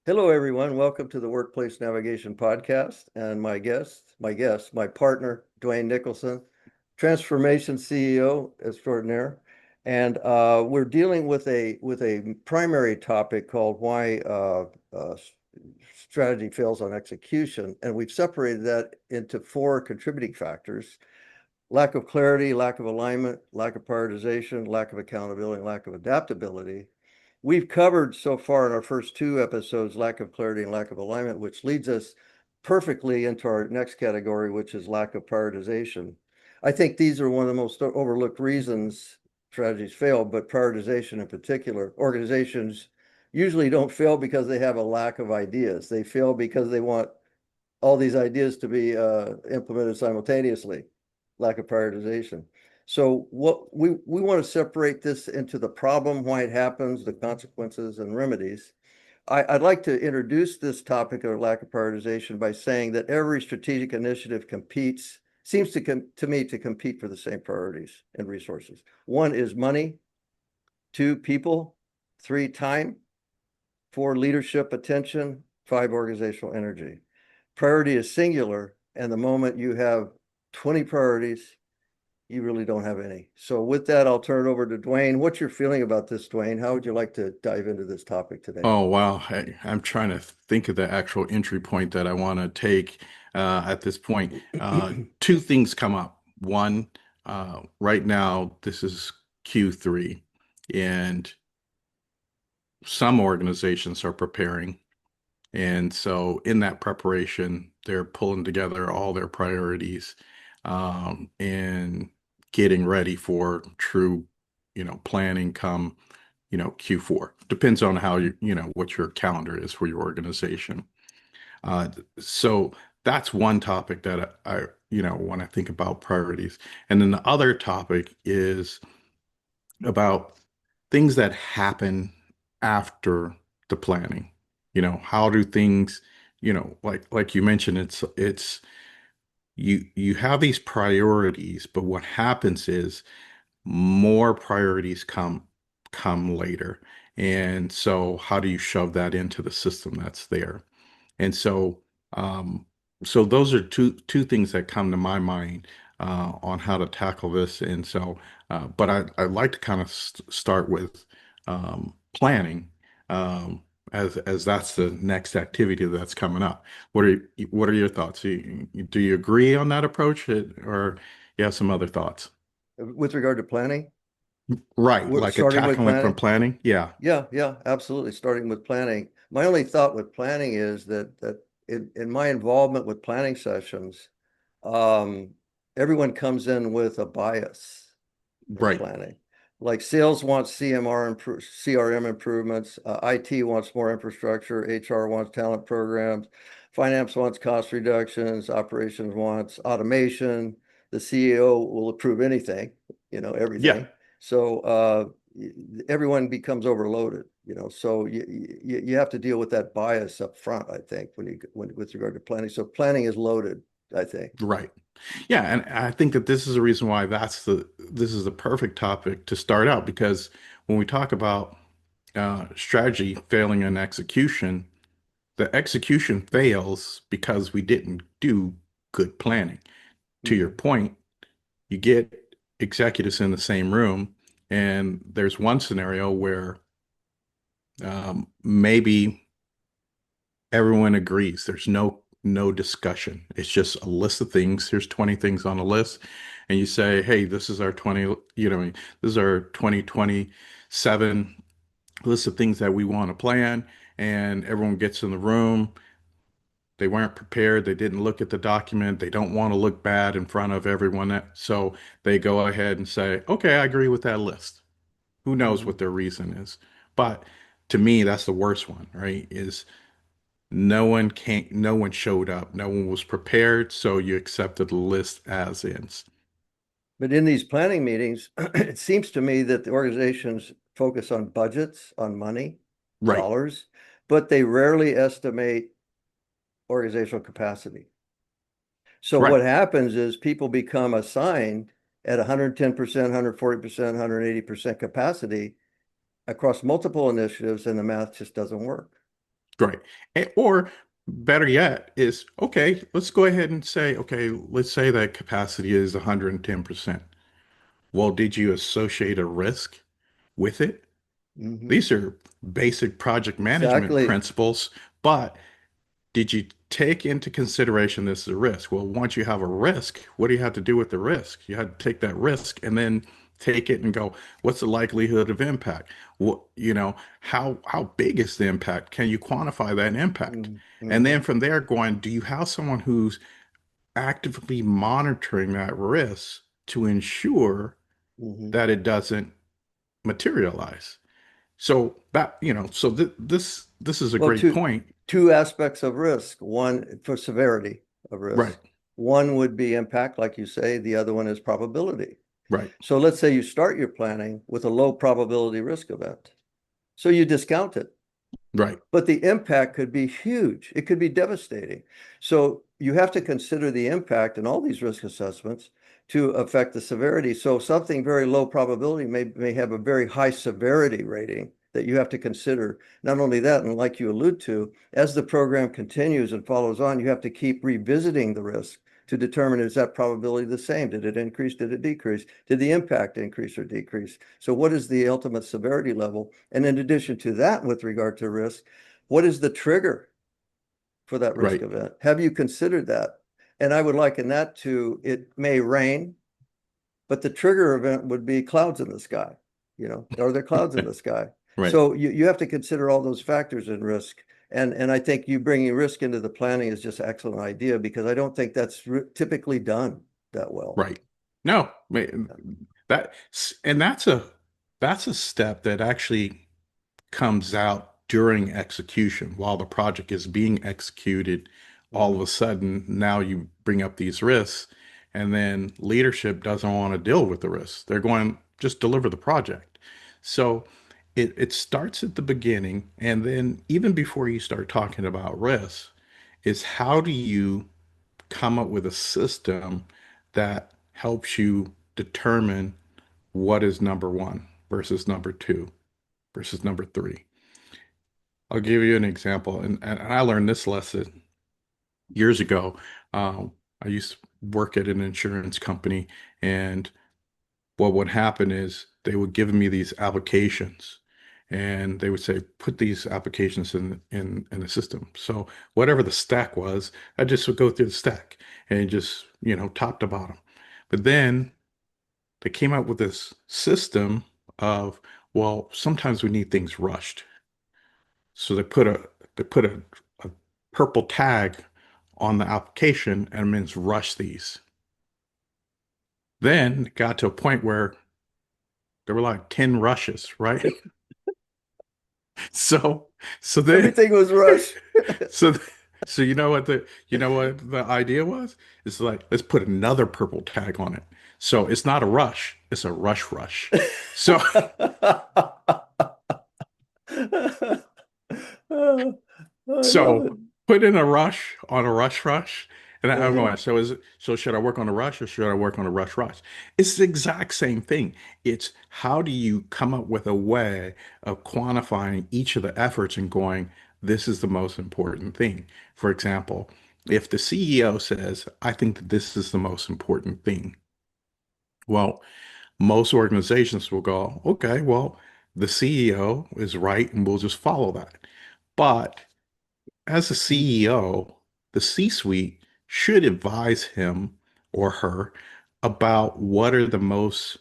Hello, everyone. Welcome to the Workplace Navigation Podcast. And my partner, Duane Nicholson, Transformation CEO extraordinaire. And we're dealing with a primary topic called why strategy fails on execution. And we've separated that into four contributing factors: lack of clarity, lack of alignment, lack of prioritization, lack of accountability, and lack of adaptability. We've covered so far in our first two episodes lack of clarity and lack of alignment, which leads us perfectly into our next category, which is lack of prioritization. I think these are one of the most overlooked reasons strategies fail, but prioritization in particular. Organizations usually don't fail because they have a lack of ideas. They fail because they want all these ideas to be implemented simultaneously. Lack of prioritization. So what we want to separate this into the problem, why it happens, the consequences, and remedies. I'd like to introduce this topic of lack of prioritization by saying that every strategic initiative seems to me to compete for the same priorities and resources. One is money, two, people, three, time, four, leadership, attention, five, organizational energy. Priority is singular, and the moment you have 20 priorities, you really don't have any. So with that, I'll turn it over to Duane. What's your feeling about this, Duane? How would you like to dive into this topic today? Oh, wow. I'm trying to think of the actual entry point that I want to take at this point. Two things come up. One, right now, this is Q3, and some organizations are preparing. And so, in that preparation, they're pulling together all their priorities and getting ready for true, planning come Q4. Depends on how what your calendar is for your organization. So that's one topic that when I think about priorities. And then the other topic is about things that happen after the planning. How do things, like you mentioned, it's you have these priorities, but what happens is more priorities come later. And so how do you shove that into the system that's there? And um, so those are two things that come to my mind on how to tackle this. And so, but I'd like to kind of start with planning as that's the next activity that's coming up. What are your thoughts? Do you agree on that approach, or you have some other thoughts? With regard to planning, Right, we're like a starting with tackling from planning. planning. Yeah, Yeah, absolutely. Starting with planning. My only thought with planning is that in my involvement with planning sessions, um, everyone comes in with a bias with right. planning. Like sales wants CRM improvements, IT wants more infrastructure, HR wants talent programs, finance wants cost reductions, operations wants automation. The CEO will approve anything, Yeah, everything. So everyone becomes overloaded, so you have to deal with that bias up front, I think, with regard to planning. So planning is loaded, I think. right. Yeah, and I think that this is the reason why this is the perfect topic to start out because when we talk about strategy failing in execution, the execution fails because we didn't do good planning. To your Mhm. point, you get executives in the same room, and there's one scenario where maybe everyone agrees. There's no discussion. It's just a list of things. Here's 20 things on a list. And you say, hey, this is our 20, this is our 2027 list of things that we want to plan. And everyone gets in the room. They weren't prepared. They didn't look at the document. They don't want to look bad in front of everyone. So they go ahead and say, okay, I agree with that list. Who knows what Mhm. their reason is? But to me, that's the worst one, right? Is no one showed up. No one was prepared, so you accepted the list as is. But in these planning meetings, it seems to me that the organizations focus on budgets, on money, Right, dollars, but they rarely estimate organizational capacity. So right, what happens is people become assigned at 110%, 140%, 180% capacity across multiple initiatives, and the math just doesn't work. Right. Or better yet is, okay, let's go ahead and say, okay, let's say that capacity is 110%. Well, did you associate a risk with it? Mhm. These are basic project management Exactly. principles, but did you take into consideration this is a risk? Well, once you have a risk, what do you have to do with the risk? You had to take that risk and then take it and go, what's the likelihood of impact? What, how big is the impact? Can you quantify that impact? And then Mm-hmm. from there, going, do you have someone who's actively monitoring that risk to ensure Hmm. that it doesn't materialize? So that, so this is a Well, great two point. two aspects of risk. One for severity of Right, risk. One would be impact, like you say. The other one is probability. right, So let's say you start your planning with a low probability risk event. So you discount it. right, But the impact could be huge. It could be devastating. So you have to consider the impact in all these risk assessments to affect the severity. So something very low probability may have a very high severity rating that you have to consider. Not only that, and like you allude to, as the program continues and follows on, you have to keep revisiting the risk to determine, is that probability the same? Did it increase? Did it decrease? Did the impact increase or decrease? So what is the ultimate severity level? And in addition to that, with regard to risk, what is the trigger for that risk right, event? Have you considered that? And I would liken that to, it may rain, but the trigger event would be clouds in the sky. Are there clouds in the sky? right, So you have to consider all those factors in risk. And I think you bringing risk into the planning is just an excellent idea, because I don't think that's typically done that well. right. No, that and that's a step that actually comes out during execution while the project is being executed. All of Mhm. a sudden, now you bring up these risks, and then leadership doesn't want to deal with the risks. They're going just deliver the project. So it starts at the beginning, and then even before you start talking about risks, is how do you come up with a system that helps you determine what is number one versus number two versus number three. I'll give you an example, and I learned this lesson years ago. I used to work at an insurance company, and what would happen is they would give me these applications, and they would say, put these applications in the system. So whatever the stack was, I just would go through the stack and just, top to bottom. But then they came out with this system of, well, sometimes we need things rushed. So they put a purple tag on the application and it means rush these. Then it got to a point where there were like 10 rushes, right? So so then Everything was rushed. so so you know what the idea was? It's like, let's put another purple tag on it. So it's not a rush, it's a rush. So Oh, I love So it. put in a rush on a rush. And I'm Uh-huh. going, so should I work on a rush or should I work on a rush? It's the exact same thing. It's how do you come up with a way of quantifying each of the efforts and going, this is the most important thing. For example, if the CEO says, I think that this is the most important thing, well, most organizations will go, okay, well, the CEO is right and we'll just follow that. But as a CEO, the C-suite should advise him or her about what are the most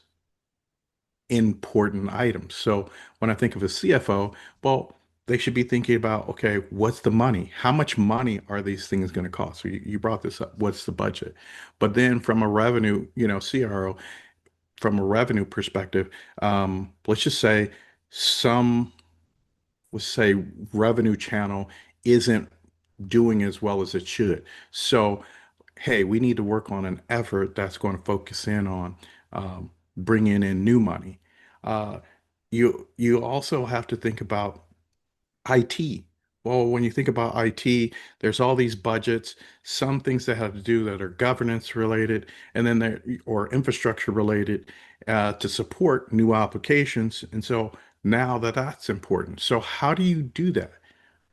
important items. So when I think of a CFO, well, they should be thinking about, okay, what's the money? How much money are these things going to cost? So you brought this up. What's the budget? But then from a revenue, CRO, from a revenue perspective, let's just say some, let's say revenue channel isn't doing as well as it should. So, hey, we need to work on an effort that's going to focus in on bringing in new money. Uh, you also have to think about IT. Well, when you think about IT, there's all these budgets, some things that have to do that are governance related, and then there or infrastructure related to support new applications. And so now that's important. So how do you do that?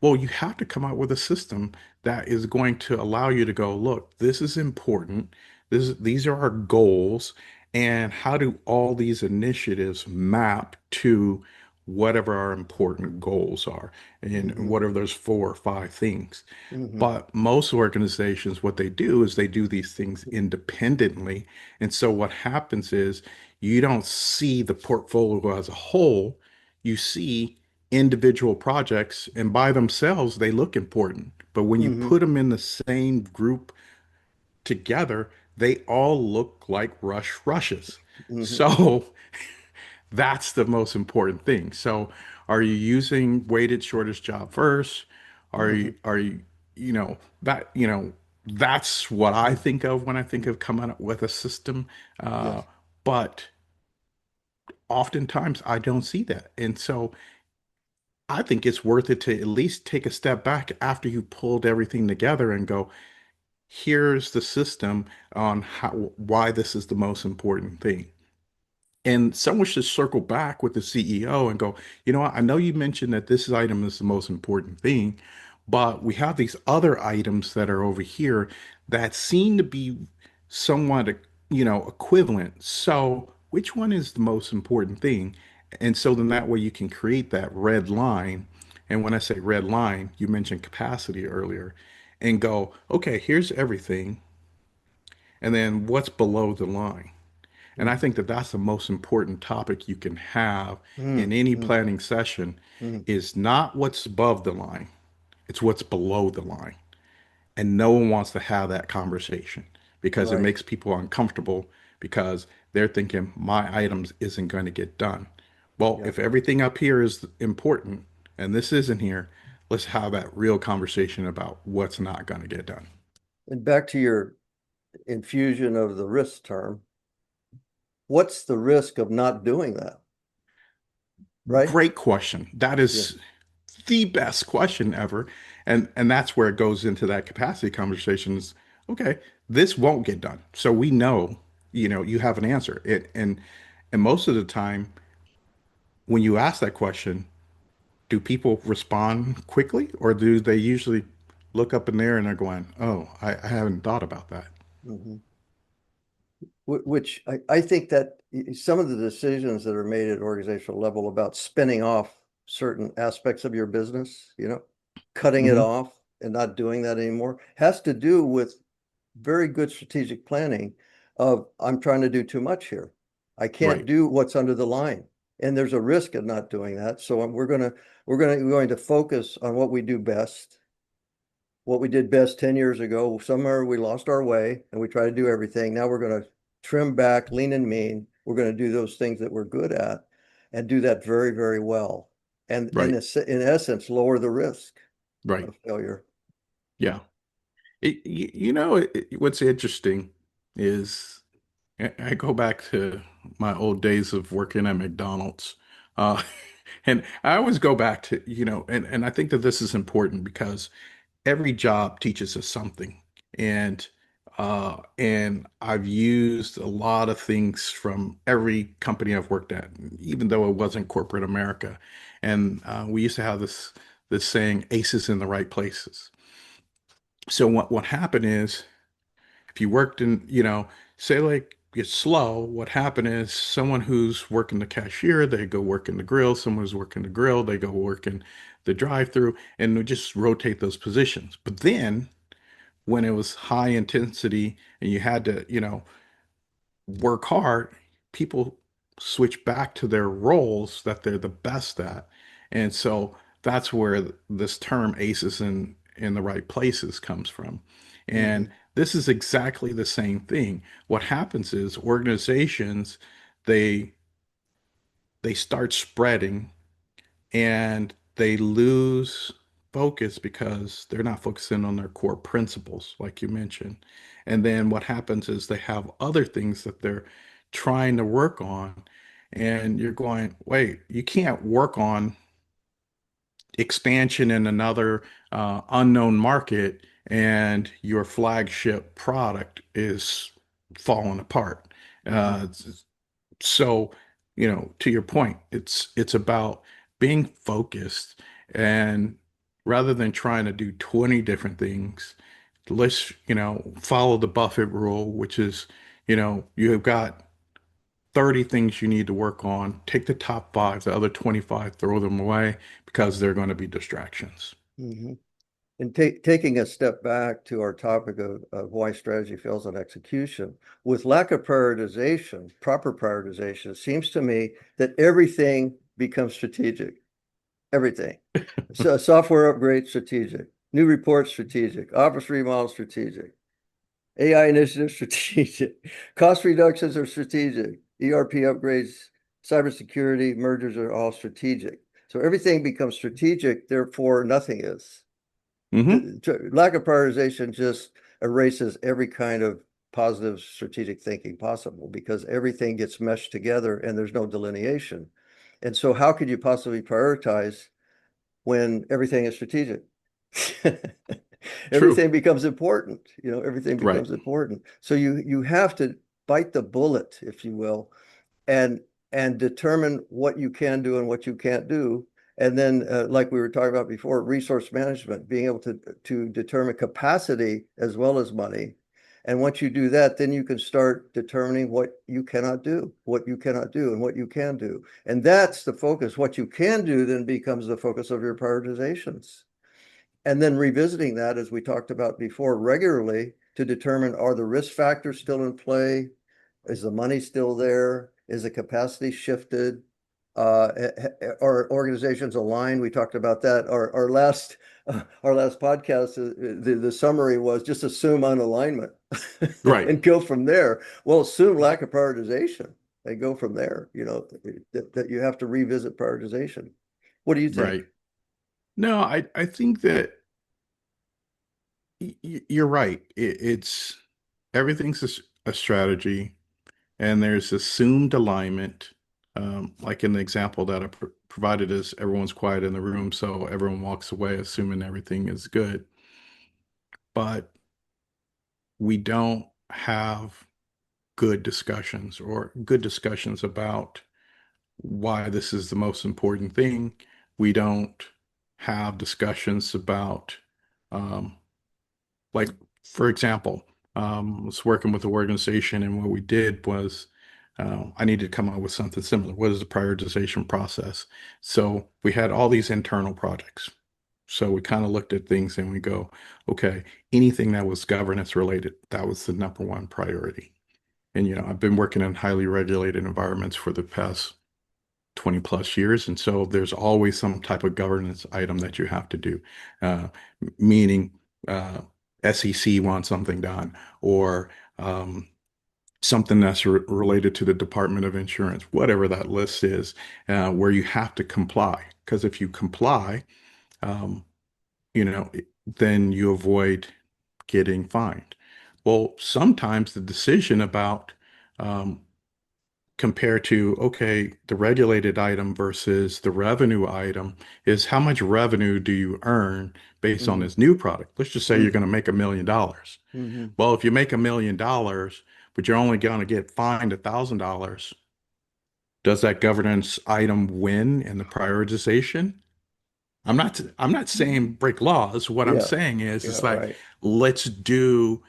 Well, you have to come out with a system that is going to allow you to go, look, this is important. These are our goals. And how do all these initiatives map to whatever our important goals are? And Mm-hmm. what are those 4 or 5 things? Mm-hmm. But most organizations, what they do is they do these things independently. And so what happens is you don't see the portfolio as a whole. You see individual projects, and by themselves, they look important. But when you Mm-hmm. put them in the same group together, they all look like rushes. Mm-hmm. So that's the most important thing. So are you using weighted shortest job first? Mm-hmm. Are you, that, that's what I think of when I think of coming up with a system. Uh, Yes. but oftentimes I don't see that. And so I think it's worth it to at least take a step back after you pulled everything together and go, here's the system on why this is the most important thing. And someone should circle back with the CEO and go, you know what, I know you mentioned that this item is the most important thing, but we have these other items that are over here that seem to be somewhat, equivalent. So which one is the most important thing? And so then Mm-hmm. that way you can create that red line. And when I say red line, you mentioned capacity earlier, and go, okay, here's everything. And then what's below the line? And I think that that's the most important topic you can have in any Mm-hmm. planning session is not what's above the line, it's what's below the line. And no one wants to have that conversation because it Right. makes people uncomfortable because they're thinking my items isn't going to get done. Well, Yeah. if everything up here is important and this isn't here, let's have that real conversation about what's not going to get done. And back to your infusion of the risk term, what's the risk of not doing that? Right? Great question. That Yeah. is the best question ever. And that's where it goes into that capacity conversation is, okay, this won't get done. So we know, you have an answer. And most of the time when you ask that question, do people respond quickly or do they usually look up in there and they're going, oh, I haven't thought about that. Mm-hmm. Which I think that some of the decisions that are made at organizational level about spinning off certain aspects of your business, cutting it Hmm. off and not doing that anymore, has to do with very good strategic planning of I'm trying to do too much here. I can't Right, do what's under the line. And there's a risk of not doing that. So we're going to focus on what we do best, what we did best 10 years ago. Somewhere we lost our way and we try to do everything. Now we're going to trim back, lean and mean. We're going to do those things that we're good at and do that very, very well. And right, in essence, lower the risk right. of failure. Yeah. What's interesting is I go back to my old days of working at McDonald's. Uh, and I always go back to, and I think that this is important because every job teaches us something. And I've used a lot of things from every company I've worked at, even though it wasn't corporate America. And we used to have this saying, aces in the right places. So what happened is if you worked in, say like it's slow, what happened is someone who's working the cashier, they go work in the grill. Someone who's working the grill, they go work in the drive-through, and we just rotate those positions. But then when it was high intensity and you had to, work hard, people switch back to their roles that they're the best at. And so that's where this term aces in the right places comes from. And Mhm. this is exactly the same thing. What happens is organizations, they they start spreading and they lose focus because they're not focusing on their core principles, like you mentioned. And then what happens is they have other things that they're trying to work on. And you're going, wait, you can't work on expansion in another unknown market and your flagship product is falling apart. Mhm. Uh, so, to your point, it's about being focused and rather than trying to do 20 different things, let's, follow the Buffett rule, which is, you have got 30 things you need to work on. Take the top five, the other 25, throw them away because they're going to be distractions. Mhm. And taking a step back to our topic of why strategy fails on execution, with lack of prioritization, proper prioritization, it seems to me that everything becomes strategic. Everything. So software upgrade, strategic. New report, strategic. Office remodel, strategic. AI initiatives, strategic. Cost reductions are strategic. ERP upgrades, cybersecurity, mergers are all strategic. So everything becomes strategic, therefore nothing is. Hmm. Lack of prioritization just erases every kind of positive strategic thinking possible because everything gets meshed together and there's no delineation. And so how could you possibly prioritize when everything is strategic? True. Everything becomes important, everything Right. becomes important. So you have to bite the bullet, if you will, and determine what you can do and what you can't do. And then, like we were talking about before, resource management, being able to determine capacity as well as money. And once you do that, then you can start determining what you cannot do, what you cannot do, and what you can do. And that's the focus. What you can do then becomes the focus of your prioritizations. And then revisiting that, as we talked about before, regularly to determine, are the risk factors still in play? Is the money still there? Is the capacity shifted? Are organizations aligned? We talked about that. Our last podcast, the summary was just assume unalignment Right. and go from there. Well, assume lack of prioritization and go from there. That you have to revisit prioritization. What do you think? Right. No, I think that you're right. It's everything's a strategy, and there's assumed alignment. Like in the example that I provided is everyone's quiet in the room, so everyone walks away assuming everything is good. But we don't have good discussions about why this is the most important thing. We don't have discussions about um, like for example, I was working with the organization, and what we did was I needed to come up with something similar. What is the prioritization process? So we had all these internal projects. So we kind of looked at things and we go, okay, anything that was governance related, that was the number one priority. And I've been working in highly regulated environments for the past 20 plus years. And so there's always some type of governance item that you have to do, uh, meaning SEC wants something done or something that's related to the Department of Insurance, whatever that list is, where you have to comply. Because if you comply, um, you know, then you avoid getting fined. Well, sometimes the decision about um, compared to, okay, the regulated item versus the revenue item is how much revenue do you earn based on Mm-hmm. this new product? Let's just say you're Mm-hmm. going to make $1 million. Mm-hmm. Well, if you make $1 million, but you're only going to get fined $1,000, does that governance item win in the prioritization? I'm not saying break laws. What I'm Yeah. saying Yeah. is like, Right. let's do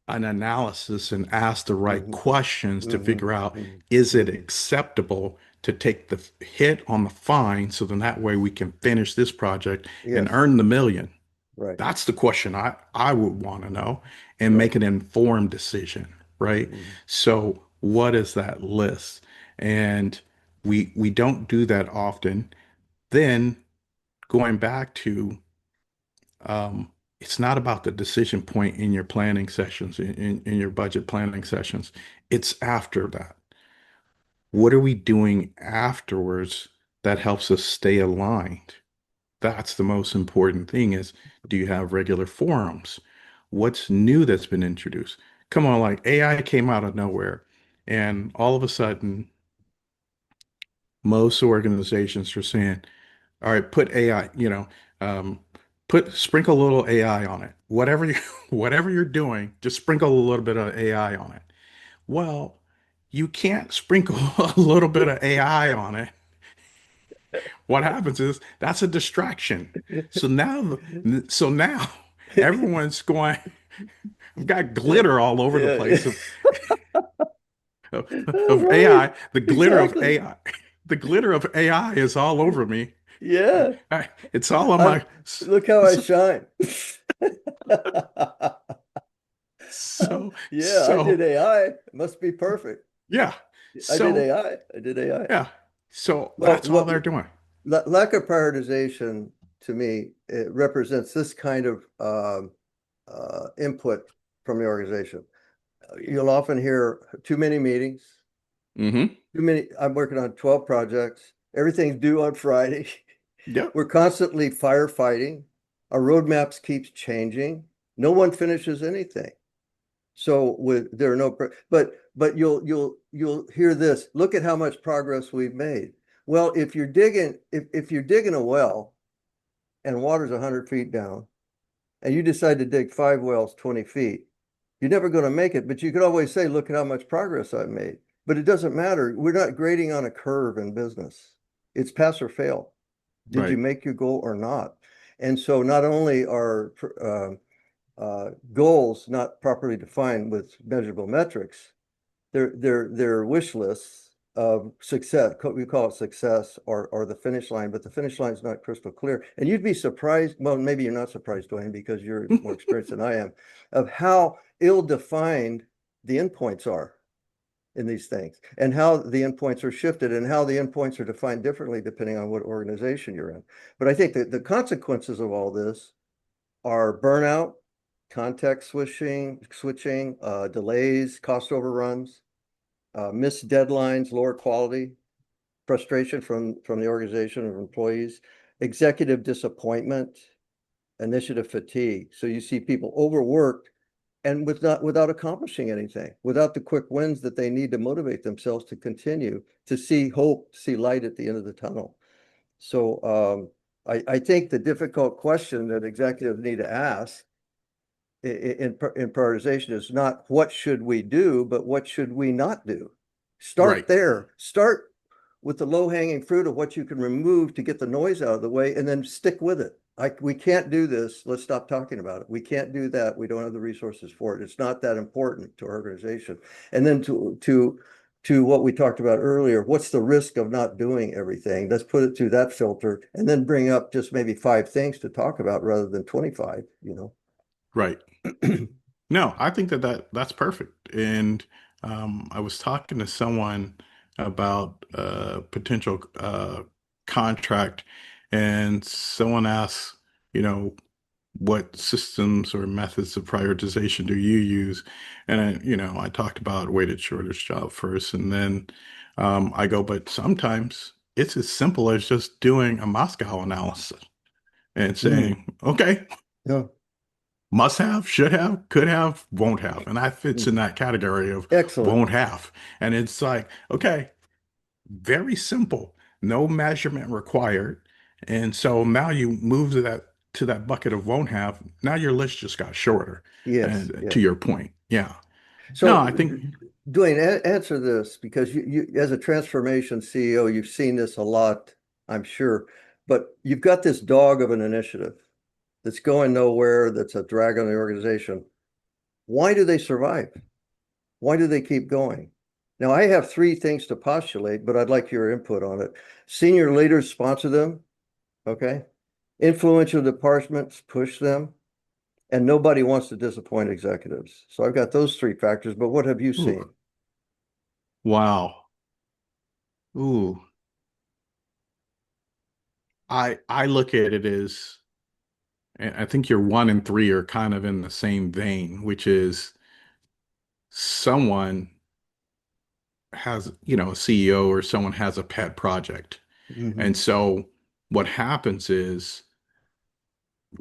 an analysis and ask the right Mm-hmm. questions to Mm-hmm. figure out, is Mm-hmm. it Mm-hmm. acceptable to take the hit on the fine so then that way we can finish this project and Yes. earn the million? Right. That's the question I would want to know and Right. make an informed decision, right? Mm-hmm. So what is that list? And we don't do that often. Then going back to it's not about the decision point in your planning sessions, in your budget planning sessions. It's after that. What are we doing afterwards that helps us stay aligned? That's the most important thing is, do you have regular forums? What's new that's been introduced? Come on, like AI came out of nowhere, and all of a sudden, most organizations are saying, all right, put AI, um, put sprinkle a little AI on it. Whatever you whatever you're doing, just sprinkle a little bit of AI on it. Well, you can't sprinkle a little bit of AI on it what happens is that's a distraction. So now everyone's going, I've got glitter all over the Yeah. place of Right. AI. The glitter of Exactly. AI, the glitter of AI is all over me. Yeah. It's all on I'm my, look how I shine. so, Yeah, I did so, AI. It must be perfect. yeah. I did So, AI. I did AI. yeah. So Well, that's all what they're doing. lack of prioritization to me, it represents this kind of input from the organization. You'll often hear too many meetings, Hmm. too many. I'm working on 12 projects. Everything's due on Friday. Yep. We're constantly firefighting. Our roadmaps keeps changing. No one finishes anything. So with there are no, but you'll hear this. Look at how much progress we've made. Well, if you're digging a well and water's 100 feet down, and you decide to dig 5 wells 20 feet, you're never going to make it. But you could always say, look at how much progress I've made. But it doesn't matter. We're not grading on a curve in business. It's pass or fail. Did you Right. make your goal or not? And so not only are goals not properly defined with measurable metrics, they're wish lists of success. We call it success or the finish line, but the finish line is not crystal clear. And you'd be surprised. Well, maybe you're not surprised, Duane, because you're more experienced than I am, of how ill-defined the endpoints are in these things, and how the endpoints are shifted, and how the endpoints are defined differently depending on what organization you're in. But I think that the consequences of all this are burnout, context switching, delays, cost overruns, missed deadlines, lower quality, frustration from the organization of employees, executive disappointment, initiative fatigue. So you see people overworked and without accomplishing anything, without the quick wins that they need to motivate themselves to continue, to see hope, to see light at the end of the tunnel. So I think the difficult question that executives need to ask in prioritization is not what should we do, but what should we not do? Start Right. there. Start with the low hanging fruit of what you can remove to get the noise out of the way, and then stick with it. We can't do this. Let's stop talking about it. We can't do that. We don't have the resources for it. It's not that important to our organization. And then to what we talked about earlier, what's the risk of not doing everything? Let's put it through that filter, and then bring up just maybe 5 things to talk about rather than 25, Right. No, I think that's perfect. And I was talking to someone about a potential contract, and someone asked, you know, what systems or methods of prioritization do you use? And I talked about weighted shortage job first, and then I go, but sometimes it's as simple as just doing a Moscow analysis and Mm, saying, okay, yeah. must have, should have, could have, won't have. And that fits Mm. in that category of Excellent. won't have. And it's like, okay, very simple, no measurement required. And so now you move to that bucket of won't have. Now your list just got shorter. Yes, And to yes. your point, yeah. No, I So, think Duane, answer this because as a transformation CEO, you've seen this a lot, I'm sure. But you've got this dog of an initiative that's going nowhere, that's a drag on the organization. Why do they survive? Why do they keep going? Now, I have 3 things to postulate, but I'd like your input on it. Senior leaders sponsor them, okay? Influential departments push them, and nobody wants to disappoint executives. So I've got those 3 factors, but what have you ooh, seen? wow. Ooh. I look at it as, and I think your one and three are kind of in the same vein, which is someone has, a CEO or someone has a pet project. Mhm. And so what happens is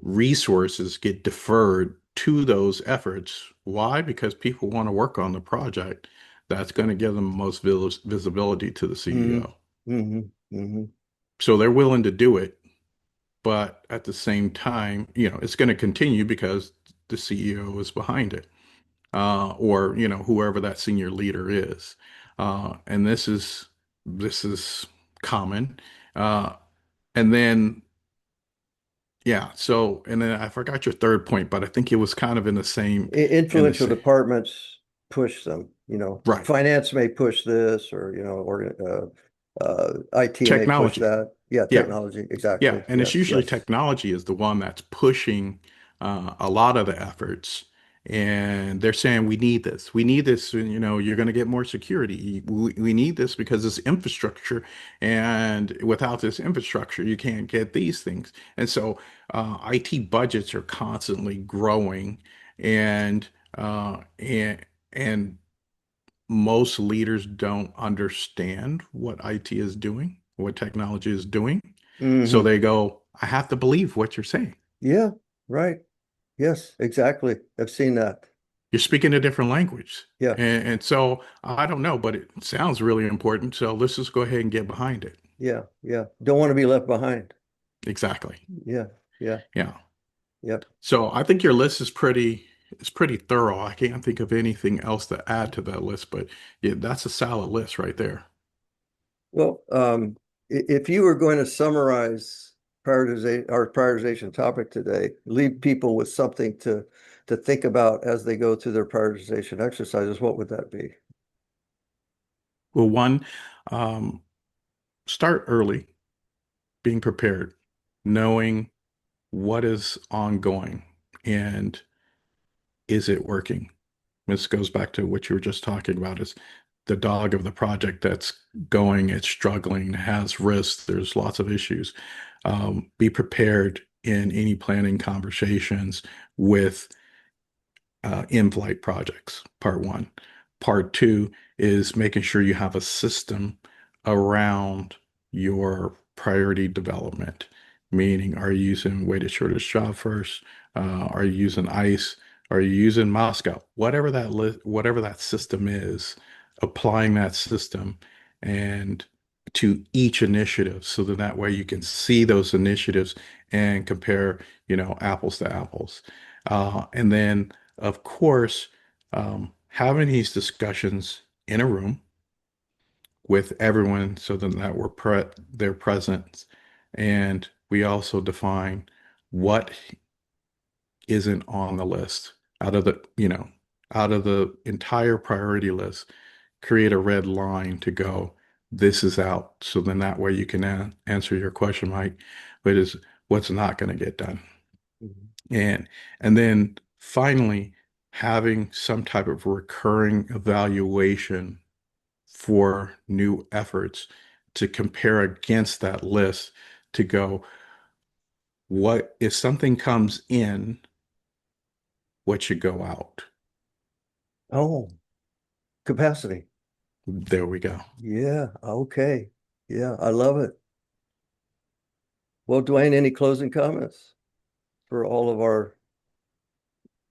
resources get deferred to those efforts. Why? Because people want to work on the project that's going to give them the most visibility to the Mhm. CEO. Mhm. Mhm. So they're willing to do it, but at the same time, it's going to continue because the CEO is behind it, or whoever that senior leader is. And this is common. And then, yeah, so, and then I forgot your third point, but I think it was kind of in the Influential same, departments push them, right. finance may push this or, IT may push Technology. that. Yeah, Yeah. technology. Yeah, Exactly. and it's Yes, usually yes. technology is the one that's pushing a lot of the efforts, and they're saying we need this. We need this. And, you're going to get more security. We need this because it's infrastructure, and without this infrastructure, you can't get these things. And so, IT budgets are constantly growing, and and most leaders don't understand what IT is doing, what technology is doing. So Hmm. they go, I have to believe what you're saying. Yeah, right. Yes, exactly. I've seen that. You're speaking a different language. Yeah, And so I don't know, but it sounds really important. So let's just go ahead and get behind it. yeah, yeah. Don't want to be left behind. Exactly. Yeah, yeah, Yeah. yep. So I think your list is pretty thorough. I can't think of anything else to add to that list, but yeah, that's a solid list right there. Well, if you were going to summarize our prioritization topic today, leave people with something to think about as they go through their prioritization exercises, what would that be? Well, one, um, start early, being prepared, knowing what is ongoing and is it working? This goes back to what you were just talking about is the dog of the project that's going, it's struggling, has risks, there's lots of issues. Be prepared in any planning conversations with in-flight projects, part one. Part two is making sure you have a system around your priority development, meaning are you using weighted shortest job first? Are you using ICE? Are you using Moscow? Whatever that system is, applying that system and to each initiative so that way you can see those initiatives and compare, apples to apples. And then of course, having these discussions in a room with everyone so that their presence, and we also define what isn't on the list out of the entire priority list, create a red line to go, this is out. So then that way you can answer your question, Mike, but is what's not going to get done. Mhm. And and then finally, having some type of recurring evaluation for new efforts to compare against that list to go, what if something comes in, what should go out? Oh, capacity. There we go. Yeah, okay. Yeah, I love it. Well, Duane, any closing comments for all of our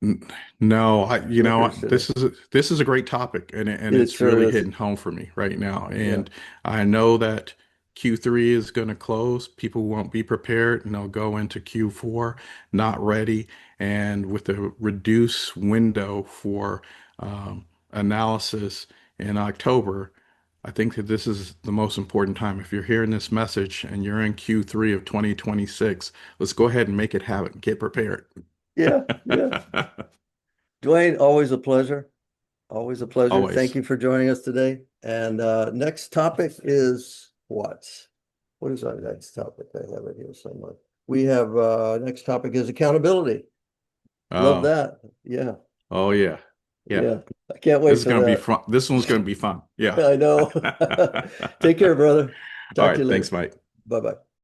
N- No, workers today? this is a great topic, and It it's sure really is. hitting home for me right now. Yeah. And I know that Q3 is going to close. People won't be prepared, and they'll go into Q4 not ready, and with a reduced window for analysis in October. I think that this is the most important time. If you're hearing this message and you're in Q3 of 2026, let's go ahead and make it happen. Get prepared. Yeah, yeah. Duane, always a pleasure. Always a pleasure. Thank Always. you for joining us today. And next topic is what? What is our next topic? I have it here somewhere. We have next topic is accountability. Love Oh, that. Yeah, oh yeah. Yeah. yeah. I can't This wait is for going to be that. fun. This one's going to be fun. Yeah. I know. Take care, brother. All Talk to right. you Thanks, later. Mike. Bye-bye.